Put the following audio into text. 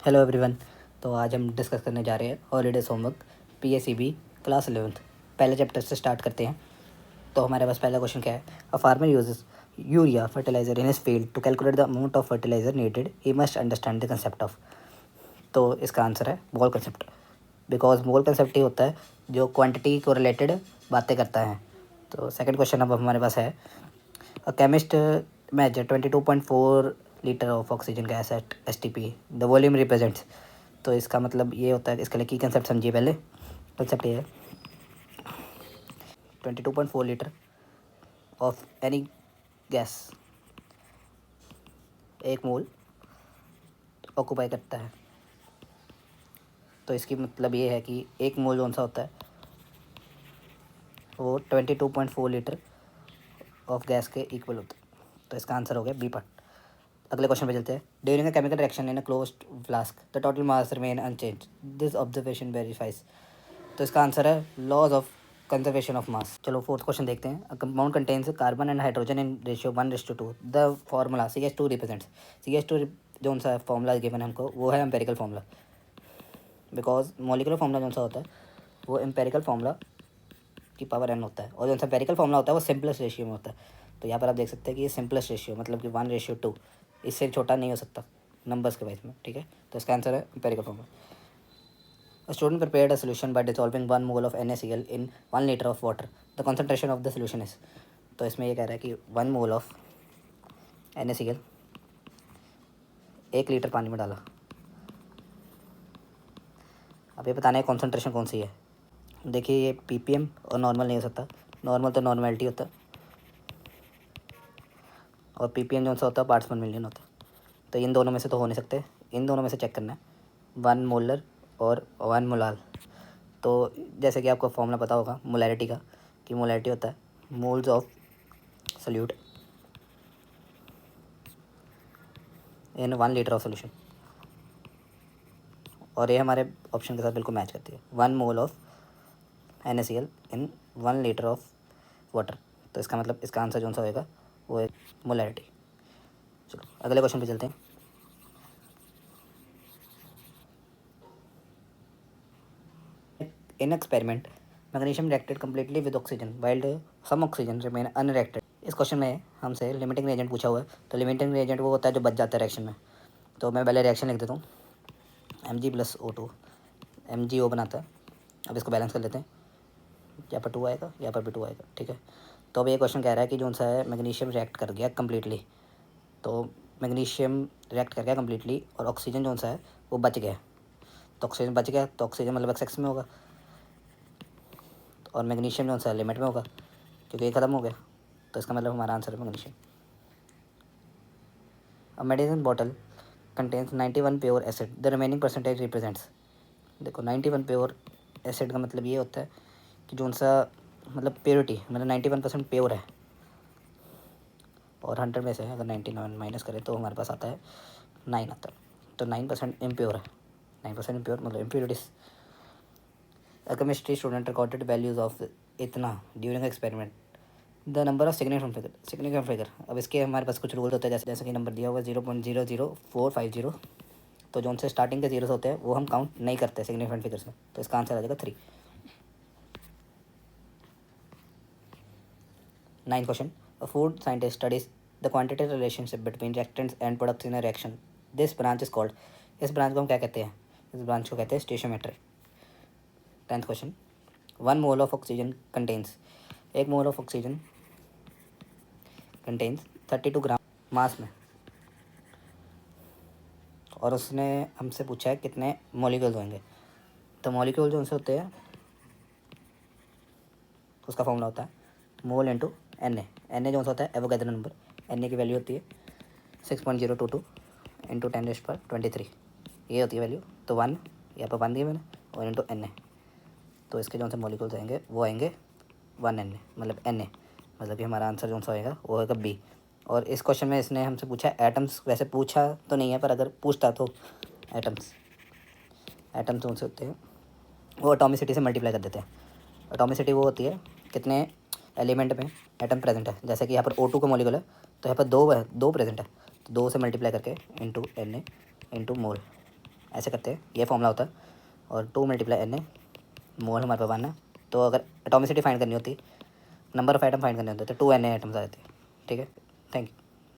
Hello everyone. तो आज हम डिस्कस करने जा रहे हैं holidays homework PSEB class 11th। पहले चैप्टर से स्टार्ट करते हैं। तो हमारे पास पहला क्वेश्चन क्या है। A farmer uses urea fertilizer in his field to calculate the amount of fertilizer needed he must understand the concept of. तो इसका आंसर है mole concept, because mole concept ही होता है जो क्वांटिटी को रिलेटेड बातें करता है। तो सेकंड क्वेश्चन अब हमारे पास है। A chemist measure 22.4 litre of oxygen gas at STP the volume represents. तो इसका मतलब ये होता है, इसका लिए की कंसेप्ट समझिए। पहले कंसेप्ट ये है 22.4 लीटर ऑफ एनी गैस एक मोल ऑक्यूपाई करता है। तो इसकी मतलब ये है कि एक मोल कौन सा होता है, वो 22.4 लीटर ऑफ गैस के इक्वल होता है। तो इसका आंसर हो गया बी पार्ट। अगले क्वेश्चन पे चलते हैं। During a chemical reaction in a closed flask the total mass remain unchange this observation verifies. तो इसका आंसर है laws of conservation of mass. चलो फोर्थ क्वेश्चन देखते हैं। A compound contains carbon and hydrogen in ratio 1:2। The formula CH2 represents. CH2 जो सा formula given है हमको, वो है empirical formula, because molecular formula जो सा होता है वो एम्पेरिकल फार्मूला की पावर n होता है, और जो सा एम्पेरिकल फार्मूला होता है वो सिंपलेस्ट रेशियो में होता है। तो यहाँ पर आप देख सकते हैं कि ये सिंपलेस्ट रेशियो मतलब कि 1:2, इससे छोटा नहीं हो सकता नंबर्स के वाइज में, ठीक है। तो इसका आंसर है empirical formula. A student prepared a solution by dissolving 1 mole of NaCl in 1 liter of water. The concentration of the solution is। तो इसमें ये कह रहा है कि 1 मोल ऑफ NaCl 1 लीटर पानी में डाला। अब ये बताना है कॉन्सेंट्रेशन कौन सी है। देखिए ये ppm और नॉर्मल नहीं हो सकता। नॉर्मल तो नॉर्मलिटी होता है, और ppm जो सा होता है पार्ट्स पर मिलियन होता है। तो इन दोनों में से तो हो नहीं सकते, इन दोनों में से चेक करना है 1 मोलर और 1 मोलाल। तो जैसे कि आपको फॉर्मूला पता होगा मोलैरिटी का, कि मोलैरिटी होता है moles of solute in 1 litre of solution, और ये हमारे ऑप्शन के साथ बिल्कुल मैच करती है। 1 mole of NaCl in 1 litre of water. तो इसका मतलब इसका आंसर जो सा होएगा वो है मोलैरिटी। चलो अगले क्वेश्चन पे चलते हैं। In experiment magnesium reacted completely with oxygen while some oxygen remain unreacted. इस क्वेश्चन में हमसे लिमिटिंग रिएजेंट पूछा हुआ है। तो लिमिटिंग रिएजेंट वो होता है जो बच जाता है रिएक्शन में। तो मैं पहले रिएक्शन लिख देता हूँ। Mg+O2 MgO बनाता है। अब इसको बैलेंस कर लेते हैं, यहाँ पर 2 आएगा, यहाँ पर भी 2 आएगा, ठीक है। तो अब ये क्वेश्चन कह रहा है कि जो सा है मैग्नीशियम रिएक्ट कर गया कम्प्लीटली। तो मैग्नीशियम रिएक्ट कर गया कम्प्लीटली और ऑक्सीजन जो सा है वो बच गया। तो ऑक्सीजन बच गया तो ऑक्सीजन मतलब XX में होगा, और मैग्नीशियम जो सा लिमिट में होगा क्योंकि ये ख़त्म हो गया। तो इसका मतलब हमारा आंसर है magnesium. A medicine bottle contains 91 pure acid the remaining percentage represents. देखो 91 प्योर एसिड का मतलब ये होता है कि जो सा मतलब प्योरिटी मतलब 91% प्योर है, और 100 में से अगर 99 माइनस करें तो हमारे पास आता है 9 आता है। तो 9% इम्प्योर है। 9% इम्प्योर मतलब impurities. A chemistry student recorded values of इतना during experiment the number of significant figure. अब इसके हमारे पास कुछ रूल्स होते हैं, जैसे जैसे कि नंबर दिया हुआ 0.00450। तो जो उनसे स्टार्टिंग के जीरोस होते हैं वो हम काउंट नहीं करते सिग्निफिकेंट फिगर्स में। तो इसका आंसर आ जाएगा 3। 9 question. A food scientist studies the quantitative relationship between reactants and products in a reaction this branch is called. इस ब्रांच को हम क्या कहते हैं? इस ब्रांच को कहते हैं stoichiometry. 10th question. 1 mole of oxygen contains, 1 mole of oxygen contains 32 ग्राम मास में, और उसने हमसे पूछा है कितने मॉलिक्यूल्स होंगे। तो मॉलिक्यूल जो उनसे होते हैं उसका फॉर्मूला होता है मोल इंटू Na जो होता है एवोगैड्रो नंबर। Na की वैल्यू होती है 6.022 इंटू 10⁻23, ये होती है वैल्यू। तो 1 यहाँ पर 1 दिया मैंने, और इंटू Na। तो इसके जो से मॉलिक्यूल्स आएंगे वो आएंगे 1 Na मतलब Na, मतलब कि हमारा आंसर जो सा होएगा वो होगा बी। और इस क्वेश्चन में इसने हमसे पूछा एटम्स, वैसे पूछा तो नहीं है पर अगर पूछता तो एटम्स कौन से होते हैं वो एटॉमिसिटी से मल्टीप्लाई कर देते हैं। एटॉमिसिटी वो होती है कितने एलिमेंट में एटम प्रेजेंट है। जैसे कि यहाँ पर O2 का मॉलिक्यूल है तो यहाँ पर 2 है, 2 प्रेजेंट है, तो 2 से मल्टीप्लाई करके इंटू Na इंटू मोल ऐसे करते हैं, ये फॉर्मूला होता है, और 2 × Na, मोल हमारे पास 1 है। तो अगर एटॉमिसिटी फाइंड करनी होती, नंबर ऑफ एटम फाइंड करने होते, तो 2 Na एटम्स आ जाते हैं। ठीक है, थैंक यू।